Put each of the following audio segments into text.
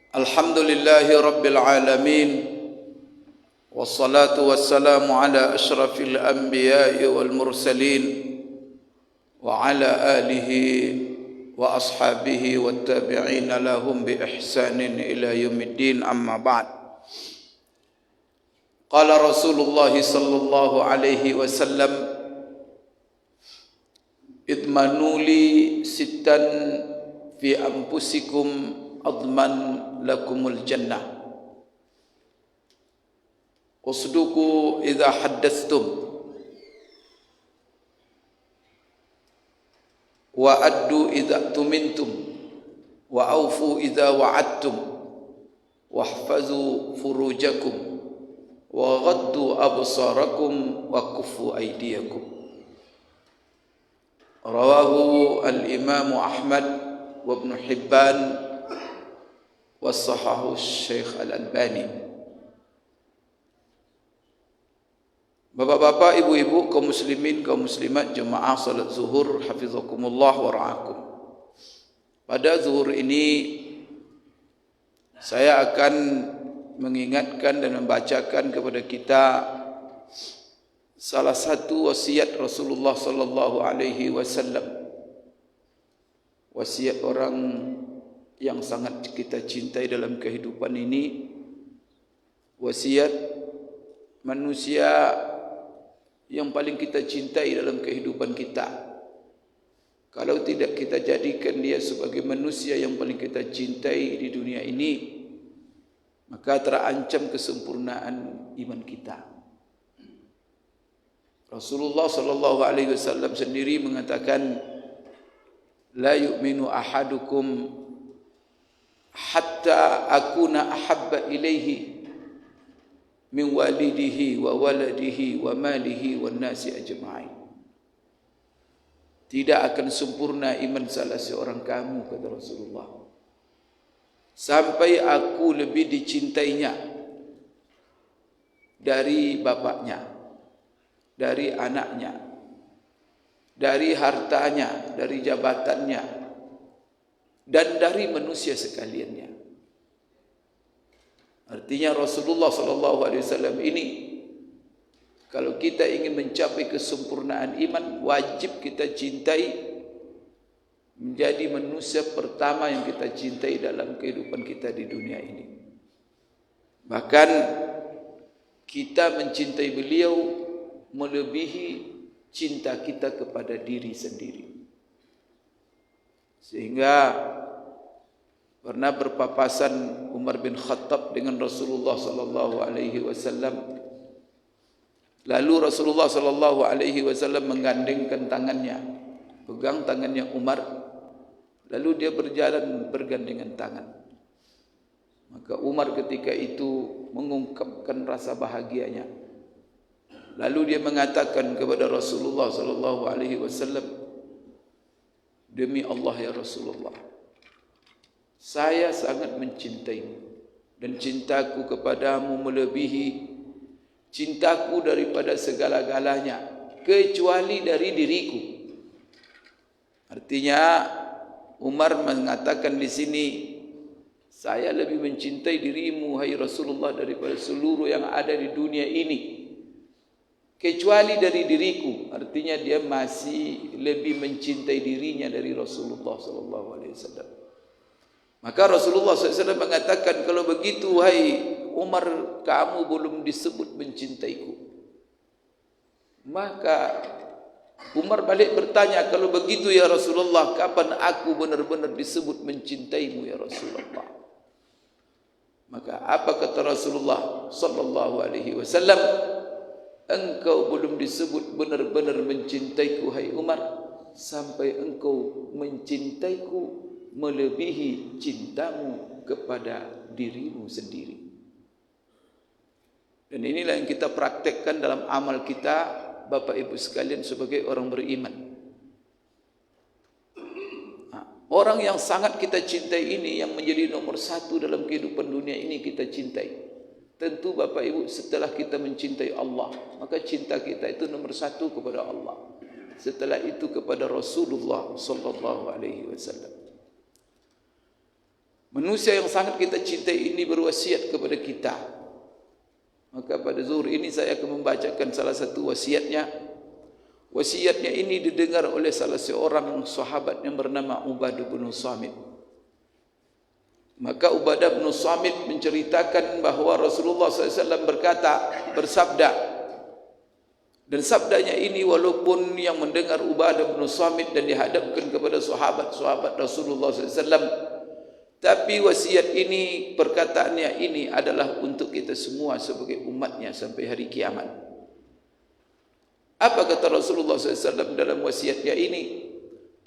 Alhamdulillahi Rabbil Alamin. Wassalatu wassalamu ala ashrafil anbiya'i wal mursalin wa ala alihi wa ashabihi wa tabi'ina lahum bi ihsanin ila yaumiddin, amma ba'd. Qala Rasulullah sallallahu alaihi wasallam, idmanu li sittan fi anfusikum adman lakumul jannah, usduku idha haddathtum, wa addu idha tumintum, wa awfu idha wa'adtum, wahfazu furujakum, wa ghaddu absarakum, wa kuffu aydiyakum. Rawahu al-Imam Ahmad wa Ibn Hibban wa sahahu Syekh Al-Albani. Bapak-bapak, ibu-ibu, kaum muslimin, kaum muslimat, jemaah salat zuhur, hafizakumullah wa ra'akum. Pada zuhur ini saya akan mengingatkan dan membacakan kepada kita salah satu wasiat Rasulullah sallallahu alaihi wasallam. Wasiat orang yang sangat kita cintai dalam kehidupan ini, wasiat manusia yang paling kita cintai dalam kehidupan kita. Kalau tidak kita jadikan dia sebagai manusia yang paling kita cintai di dunia ini, maka terancam kesempurnaan iman kita. Rasulullah sallallahu alaihi wasallam sendiri mengatakan, la yu'minu ahadukum hatta akuna ahabba ilaihi min walidihi wa waladihi wa malihi wan nasi ajma'in. Tidak akan sempurna iman salah seorang kamu, kata Rasulullah, sampai aku lebih dicintainya dari bapaknya, dari anaknya, dari hartanya, dari jabatannya, dan dari manusia sekaliannya. Artinya Rasulullah SAW ini, kalau kita ingin mencapai kesempurnaan iman, wajib kita cintai, menjadi manusia pertama yang kita cintai dalam kehidupan kita di dunia ini. Bahkan kita mencintai beliau melebihi cinta kita kepada diri sendiri. Sehingga pernah berpapasan Umar bin Khattab dengan Rasulullah sallallahu alaihi wasallam. Lalu Rasulullah sallallahu alaihi wasallam menggandengkan tangannya, pegang tangannya Umar, lalu dia berjalan bergandengan tangan. Maka Umar ketika itu mengungkapkan rasa bahagianya. Lalu dia mengatakan kepada Rasulullah sallallahu alaihi wasallam, demi Allah ya Rasulullah, saya sangat mencintaimu dan cintaku kepadamu melebihi cintaku daripada segala-galanya kecuali dari diriku. Artinya Umar mengatakan di sini, saya lebih mencintai dirimu hai Rasulullah daripada seluruh yang ada di dunia ini kecuali dari diriku. Artinya dia masih lebih mencintai dirinya dari Rasulullah sallallahu alaihi wasallam. Maka Rasulullah SAW mengatakan, kalau begitu hai Umar, kamu belum disebut mencintaiku. Maka Umar balik bertanya, kalau begitu ya Rasulullah, kapan aku benar-benar disebut mencintaimu ya Rasulullah? Maka apa kata Rasulullah sallallahu alaihi wasallam? Engkau belum disebut benar-benar mencintaiku hai Umar sampai engkau mencintaiku melebihi cintamu kepada dirimu sendiri. Dan inilah yang kita praktekkan dalam amal kita, Bapak Ibu sekalian, sebagai orang beriman. Orang yang sangat kita cintai ini, yang menjadi nomor satu dalam kehidupan dunia ini kita cintai. Tentu Bapak Ibu, setelah kita mencintai Allah, maka cinta kita itu nomor satu kepada Allah. Setelah itu kepada Rasulullah sallallahu alaihi wasallam. Manusia yang sangat kita cintai ini berwasiat kepada kita. Maka pada zuhur ini saya akan membacakan salah satu wasiatnya. Wasiatnya ini didengar oleh salah seorang sahabat yang bernama Ubadah bin Samit. Maka Ubadah bin Samit menceritakan bahawa Rasulullah SAW bersabda, dan sabdanya ini walaupun yang mendengar Ubadah bin Samit dan dihadapkan kepada sahabat-sahabat Rasulullah SAW, tapi wasiat ini, perkataannya ini adalah untuk kita semua sebagai umatnya sampai hari kiamat. Apa kata Rasulullah SAW dalam wasiatnya ini?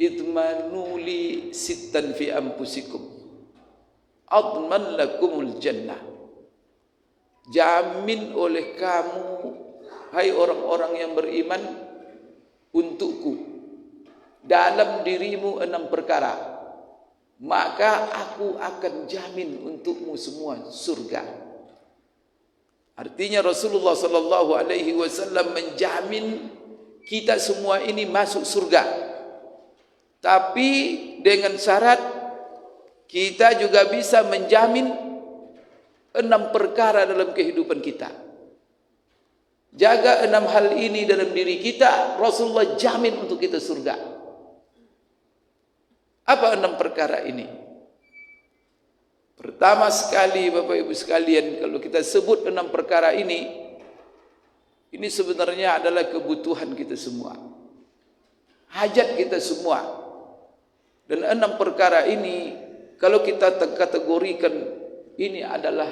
Idmanu li sittan fi anfusikum adman lakumul jannah. Jamin oleh kamu, hai orang-orang yang beriman, untukku dalam dirimu 6 perkara, maka aku akan jamin untukmu semua surga. Artinya Rasulullah sallallahu alaihi wasallam menjamin kita semua ini masuk surga. Tapi dengan syarat kita juga bisa menjamin 6 perkara dalam kehidupan kita. Jaga 6 hal ini dalam diri kita, Rasulullah jamin untuk kita surga. Apa 6 perkara ini? Pertama sekali Bapak Ibu sekalian, kalau kita sebut 6 perkara ini sebenarnya adalah kebutuhan kita semua, hajat kita semua. Dan 6 perkara ini kalau kita kategorikan, ini adalah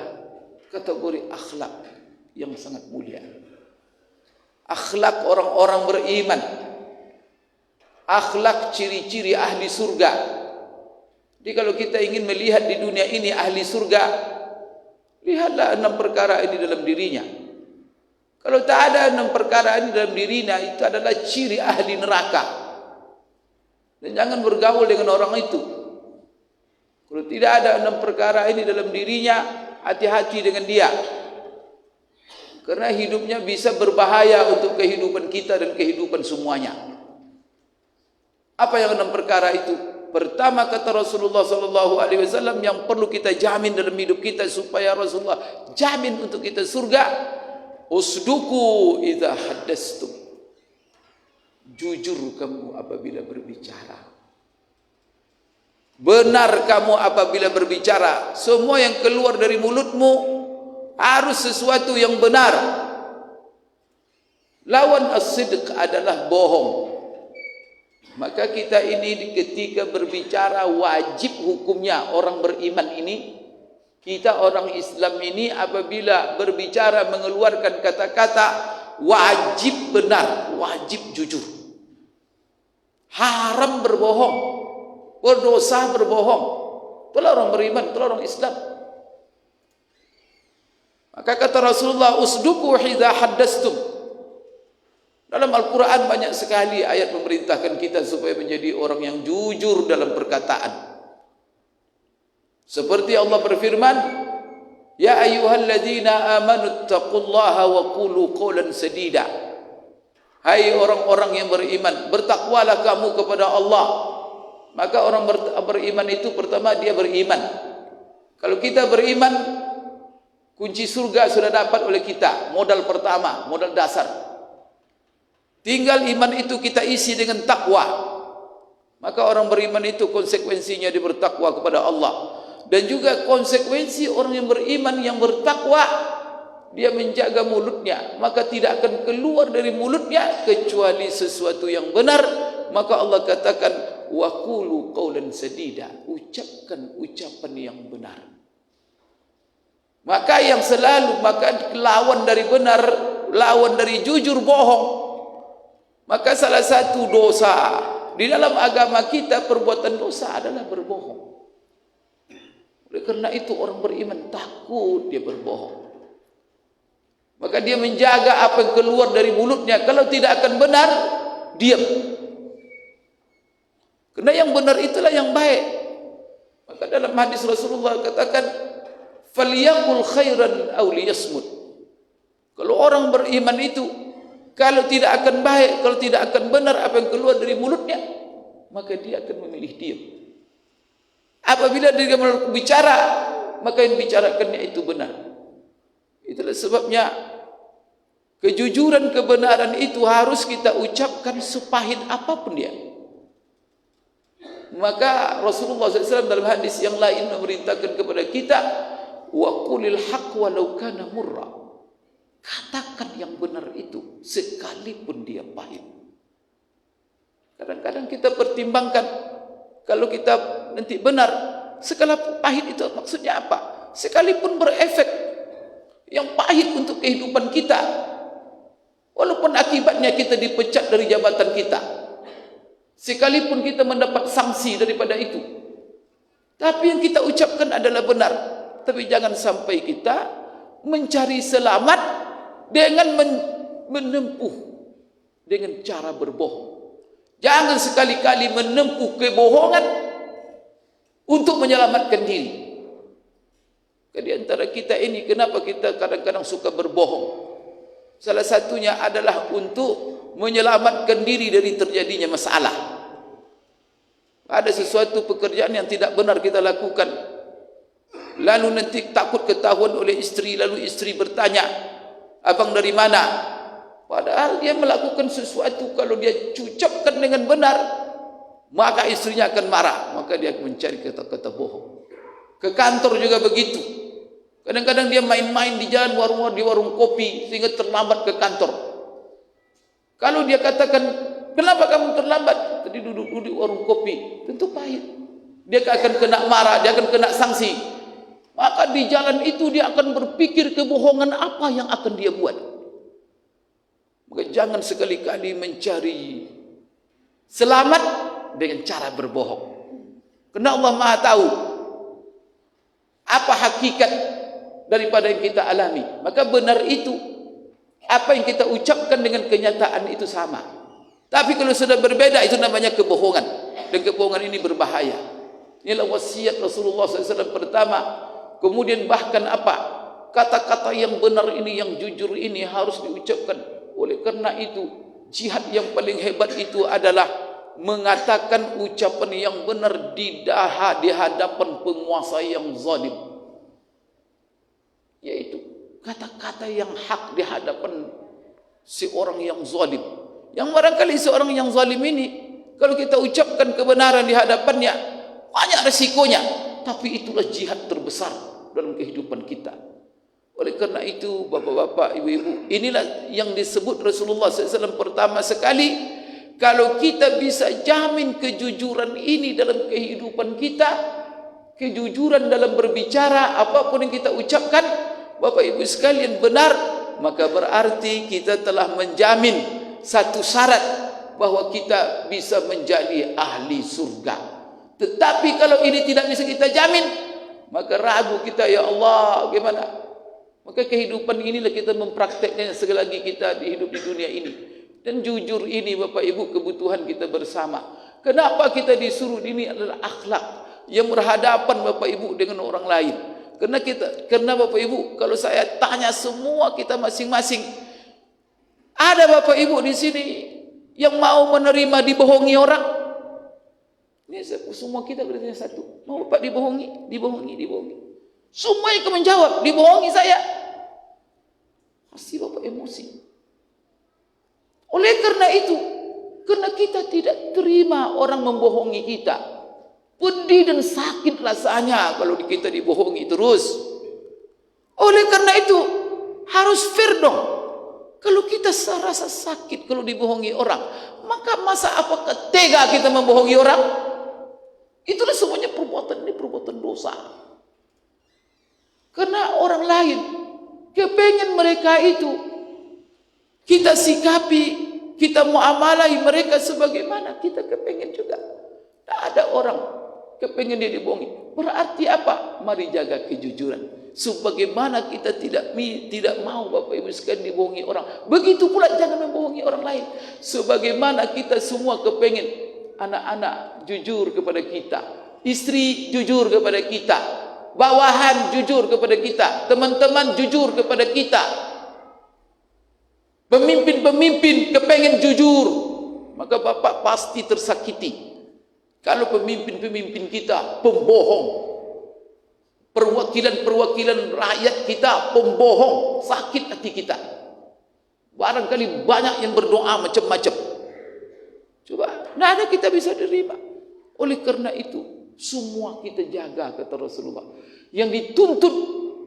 kategori akhlak yang sangat mulia. Akhlak orang-orang beriman, akhlak ciri-ciri ahli surga. Jadi kalau kita ingin melihat di dunia ini ahli surga, lihatlah 6 perkara ini dalam dirinya. Kalau tak ada 6 perkara ini dalam dirinya, itu adalah ciri ahli neraka. Dan jangan bergaul dengan orang itu. Kalau tidak ada 6 perkara ini dalam dirinya, hati-hati dengan dia. Karena hidupnya bisa berbahaya untuk kehidupan kita dan kehidupan semuanya. Apa yang 6 perkara itu? Pertama kata Rasulullah SAW yang perlu kita jamin dalam hidup kita supaya Rasulullah jamin untuk kita surga. Usduku idza haddastum. Jujur kamu apabila berbicara. Benar kamu apabila berbicara. Semua yang keluar dari mulutmu harus sesuatu yang benar. Lawan as-sidq adalah bohong. Maka kita ini ketika berbicara wajib hukumnya orang beriman ini, kita orang Islam ini apabila berbicara mengeluarkan kata-kata wajib benar, wajib jujur. Haram berbohong, berdosa berbohong. Itulah orang beriman, itulah orang Islam. Maka kata Rasulullah, usduku idza haddastum. Dalam Al-Quran banyak sekali ayat memerintahkan kita supaya menjadi orang yang jujur dalam perkataan. Seperti Allah berfirman, ya ayyuhalladzina amanu taqullaha wa qulu qawlan sadida. Hai orang-orang yang beriman, bertakwalah kamu kepada Allah. Maka orang beriman itu pertama dia beriman. Kalau kita beriman, kunci surga sudah dapat oleh kita. Modal pertama, modal dasar. Tinggal iman itu kita isi dengan takwa. Maka orang beriman itu konsekuensinya dia bertakwa kepada Allah. Dan juga konsekuensi orang yang beriman yang bertakwa, dia menjaga mulutnya, maka tidak akan keluar dari mulutnya kecuali sesuatu yang benar. Maka Allah katakan, wa qulu qawlan sadida, ucapkan ucapan yang benar. Maka yang selalu, maka lawan dari benar, lawan dari jujur bohong. Maka salah satu dosa di dalam agama kita, perbuatan dosa adalah berbohong. Oleh karena itu orang beriman takut dia berbohong. Maka dia menjaga apa yang keluar dari mulutnya. Kalau tidak akan benar, diam. Karena yang benar itulah yang baik. Maka dalam hadis Rasulullah katakan, falyaqul khairan aw liyasmut. Kalau orang beriman itu, kalau tidak akan baik, kalau tidak akan benar apa yang keluar dari mulutnya, maka dia akan memilih diam. Apabila dia berbicara, maka yang dibicarakannya itu benar. Itulah sebabnya kejujuran kebenaran itu harus kita ucapkan sepahit apapun dia. Maka Rasulullah SAW dalam hadis yang lain memerintahkan kepada kita, wa qulil haqq walau kana murra. Katakan yang benar itu sekalipun dia pahit. Kadang-kadang kita pertimbangkan, kalau kita nanti benar, sekala pahit itu maksudnya apa? Sekalipun berefek yang pahit untuk kehidupan kita, walaupun akibatnya kita dipecat dari jabatan kita, sekalipun kita mendapat sanksi daripada itu, tapi yang kita ucapkan adalah benar. Tapi jangan sampai kita mencari selamat dengan menempuh dengan cara berbohong. Jangan sekali-kali menempuh kebohongan untuk menyelamatkan diri. Di antara kita ini, kenapa kita kadang-kadang suka berbohong? Salah satunya adalah untuk menyelamatkan diri dari terjadinya masalah. Ada sesuatu pekerjaan yang tidak benar kita lakukan, lalu nanti takut ketahuan oleh istri, lalu istri bertanya, abang dari mana? Padahal dia melakukan sesuatu, kalau dia ucapkan dengan benar, maka istrinya akan marah, maka dia akan mencari kata-kata bohong. Ke kantor juga begitu. Kadang-kadang dia main-main di jalan di warung kopi sehingga terlambat ke kantor. Kalau dia katakan, kenapa kamu terlambat? Tadi duduk di warung kopi, tentu pahit. Dia akan kena marah, dia akan kena sanksi. Maka di jalan itu dia akan berpikir kebohongan apa yang akan dia buat. Maka jangan sekali-kali mencari selamat dengan cara berbohong. Karena Allah Maha tahu apa hakikat daripada yang kita alami. Maka benar itu, apa yang kita ucapkan dengan kenyataan itu sama. Tapi kalau sudah berbeda, itu namanya kebohongan. Dan kebohongan ini berbahaya. Inilah wasiat Rasulullah SAW pertama. Kemudian bahkan apa? Kata-kata yang benar ini, yang jujur ini harus diucapkan. Oleh karena itu, jihad yang paling hebat itu adalah mengatakan ucapan yang benar di hadapan penguasa yang zalim. Yaitu kata-kata yang hak di hadapan seorang yang zalim. Yang barangkali seorang yang zalim ini, kalau kita ucapkan kebenaran di hadapannya, banyak resikonya. Tapi itulah jihad terbesar dalam kehidupan kita. Oleh karena itu, bapak-bapak, ibu-ibu, inilah yang disebut Rasulullah SAW pertama sekali. Kalau kita bisa jamin kejujuran ini dalam kehidupan kita, kejujuran dalam berbicara, apapun yang kita ucapkan, bapak ibu sekalian benar, maka berarti kita telah menjamin satu syarat bahwa kita bisa menjadi ahli surga. Tetapi kalau ini tidak bisa kita jamin, maka ragu kita, ya Allah, bagaimana? Maka kehidupan inilah kita mempraktekkannya selagi kita hidup di dunia ini. Dan jujur ini bapak ibu kebutuhan kita bersama. Kenapa kita disuruh? Ini adalah akhlak yang berhadapan bapak ibu dengan orang lain. Karena bapak ibu, kalau saya tanya semua kita masing-masing, ada bapak ibu di sini yang mau menerima dibohongi orang? Ini semua kita berarti satu. Mau bapak dibohongi? Semua yang menjawab, dibohongi saya. Pasti bapak emosi. Oleh karena itu, karena kita tidak terima orang membohongi kita, pedih dan sakit rasanya kalau kita dibohongi terus. Oleh karena itu, harus fair dong. Kalau kita rasa sakit kalau dibohongi orang, maka masa apakah tega kita membohongi orang? Itulah semuanya perbuatan dosa. Karena orang lain kepengen mereka itu kita sikapi, kita muamalai mereka sebagaimana kita kepengen juga. Tak ada orang kepengen dia dibohongi. Berarti apa? Mari jaga kejujuran. Sebagaimana kita tidak mau bapak ibu sekalian dibohongi orang, begitu pula jangan membohongi orang lain. Sebagaimana kita semua kepengen anak-anak jujur kepada kita, istri jujur kepada kita, bawahan jujur kepada kita, teman-teman jujur kepada kita, pemimpin-pemimpin kepengen jujur, maka bapak pasti tersakiti Kalau pemimpin-pemimpin kita pembohong, perwakilan-perwakilan rakyat kita pembohong, sakit hati kita. Barangkali banyak yang berdoa macam-macam. Coba, tidak ada kita bisa terima. Oleh karena itu, semua kita jaga, kata Rasulullah. Yang dituntut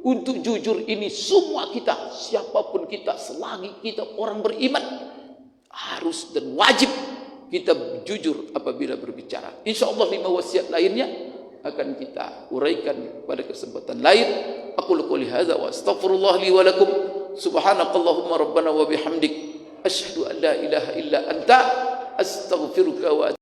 untuk jujur ini semua kita, siapapun kita, selagi kita orang beriman, harus dan wajib kita jujur apabila berbicara. InsyaAllah 5 wasiat lainnya akan kita uraikan pada kesempatan lain. Aqulu qouli hadza wa astaghfirullah li wa lakum. Subhanakallahumma rabbana wa bihamdik asyhadu an la ilaha illa anta astaghfiruka wa